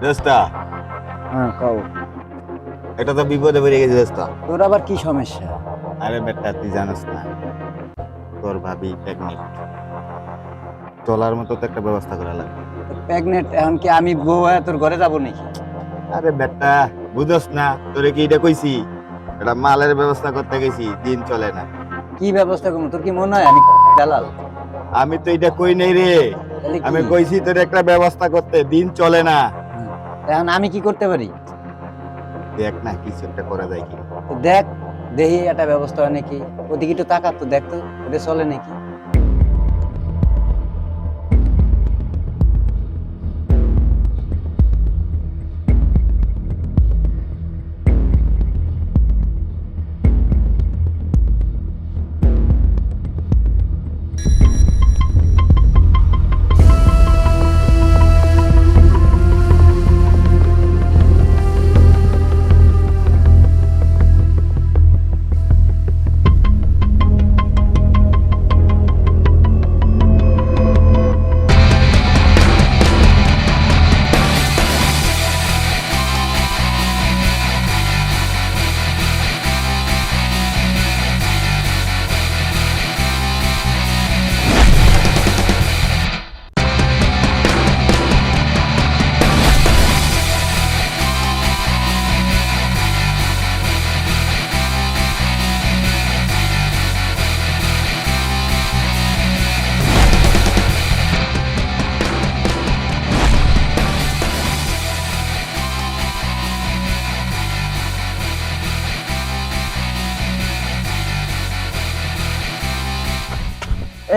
দোস্তা, হ্যাঁ কও। এটা তো বিপদে পড়ে গেছে দোস্তা। তোর আবার কি সমস্যা? আরে বেটা, তুই জানিস না, তোর ভাবি প্রেগনেন্ট। চলার মতো তো একটা ব্যবস্থা করা লাগবে। প্রেগনেন্ট এখন কি আমি বউ হয়ে তোর ঘরে যাবো নাকি? আরে বেটা, বুঝস না, তোরে কি এটা কইছি? এটা মালের ব্যবস্থা করতে গেছি, দিন চলে না। কি ব্যবস্থা করবো? তোর কি মনে হয় আমি দালাল? আমি তো এটা কই নাই রে, তাহলে কি? আমি কইছি তোর একটা ব্যবস্থা করতে, দিন চলে না। হুম। এখন আমি কি করতে পারি? দেখ না কিছু একটা করা যায় কি। তো দেখ, দেখি একটা ব্যবস্থা হয় নাকি। ওদিকে একটু তাকা তো, দেখ তো এটা চলে নাকি।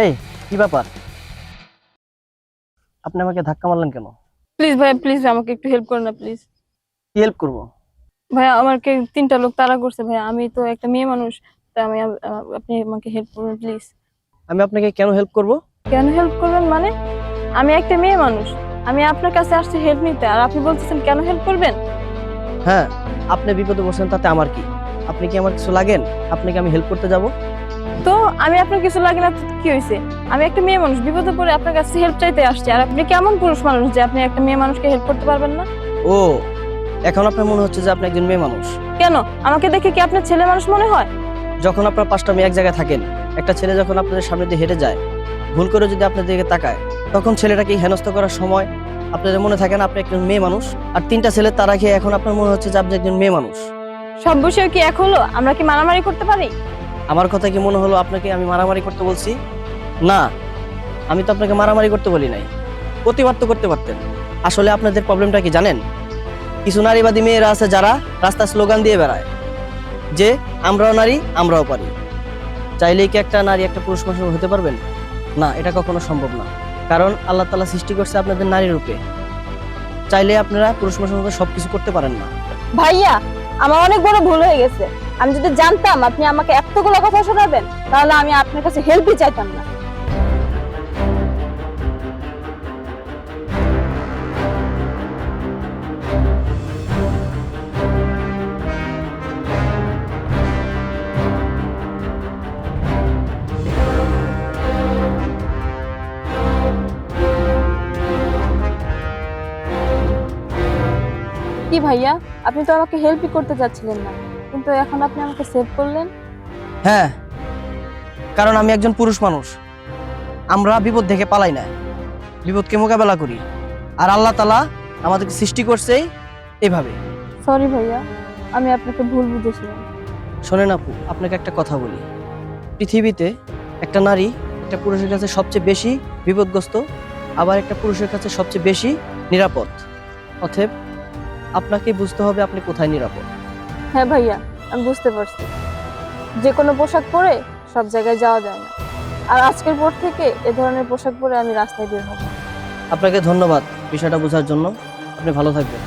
এই কি ব্যাপার? আপনি আমাকে ধাক্কা মারলেন কেন? প্লিজ ভাইয়া, প্লিজ আমাকে একটু হেল্প করুন না প্লিজ। কি হেল্প করব? ভাইয়া আমাকে তিনটা লোক তাড়া করছে ভাইয়া, আমি তো একটা মেয়ে মানুষ, তাই আমি আপনি আমাকে হেল্প করুন প্লিজ। আমি আপনাকে কেন হেল্প করব? কেন হেল্প করবেন মানে? আমি একটা মেয়ে মানুষ, আমি আপনার কাছে আসছি হেল্প নিতে, আর আপনি বলতেছেন কেন হেল্প করবেন? হ্যাঁ, আপনি বিপদে পড়ছেন তাতে আমার কি? আপনি কি আমার কিছু লাগেন? আপনাকে আমি হেল্প করতে যাব? তো আমি আপনার কিছু লাগে না তো কি হয়েছে? আমি একটা মেয়ে মানুষ, বিপদে পড়ে আপনার কাছে হেল্প চাইতে আসছি, আর আপনি কেমন পুরুষ মানুষ যে আপনি একটা মেয়ে মানুষকে হেল্প করতে পারবেন না? ও, এখন আপনার মনে হচ্ছে যে আপনি একজন মেয়ে মানুষ। কেন? আমাকে দেখে কি আপনার ছেলে মানুষ মনে হয়? যখন আপনার 5টা মেয়ে এক জায়গায় থাকেন, একটা ছেলে যখন আপনাদের সামনে দিয়ে হেঁটে যায়, ভুল করে যদি আপনার দিকে তাকায়, তখন ছেলেটাকে হেনস্থা করার সময় আপনাদের মনে থাকে না আপনি একজন মেয়ে মানুষ? আর 3টা ছেলে তারা খেয়ে এখন আপনার মনে হচ্ছে যে আপনি একজন মেয়ে মানুষ। সব বিষয় কি এক হলো? আমরা কি মারামারি করতে পারি? আমার কথা কি মনে হলো আপনাকে আমি মারামারি করতে বলছি? না, আমি তো আপনাকে মারামারি করতে বলি নাই, প্রতিবাদ তো করতে পারতেন। আসলে আপনাদের প্রবলেমটা কি জানেন? কিছু নারীবাদী মেয়েরা আছে যারা রাস্তা স্লোগান দিয়ে বেড়ায় যে আমরাও নারী, আমরাও পারি। চাইলেই কি একটা নারী একটা পুরুষ মানুষ হতে পারবেন? না, এটা কখনো সম্ভব না। কারণ আল্লাহ তাআলা সৃষ্টি করছে আপনাদের নারী রূপে। চাইলে আপনারা পুরুষ মানুষের মতো সবকিছু করতে পারেন না। ভাইয়া, আমার অনেক বড় ভুল হয়ে গেছে। আমি যদি জানতাম আপনি আমাকে এতগুলো কথা শোনাবেন, তাহলে আমি আপনার কাছে হেল্পই চাইতাম না। কি ভাইয়া, আপনি তো আমাকে হেল্পই করতে চাচ্ছিলেন না, কিন্তু এখন আপনি আমাকে সেভ করলেন। হ্যাঁ, কারণ আমি একজন পুরুষ মানুষ। আমরা বিপদ থেকে পালাই না, বিপদকে মোকাবেলা করি। আর আল্লাহ তাআলা আমাদেরকে সৃষ্টি করছে এভাবে। সরি ভাইয়া, আমি আপনাকে ভুল বুঝেছিলাম। শোনেন আপু, আপনাকে একটা কথা বলি। পৃথিবীতে একটা নারী একটা পুরুষের কাছে সবচেয়ে বেশি বিপদগ্রস্ত, আবার একটা পুরুষের কাছে সবচেয়ে বেশি নিরাপদ। অতএব আপনাকে বুঝতে হবে আপনি কোথায় নিরাপদ। হ্যাঁ ভাইয়া, আমি বুঝতে পারছি। যে কোনো পোশাক পরে সব জায়গায় যাওয়া যায় না, আর আজকের পর থেকে এ ধরনের পোশাক পরে আমি রাস্তায় বের হব। আপনাকে ধন্যবাদ বিষয়টা বোঝার জন্য। আপনি ভালো থাকবেন।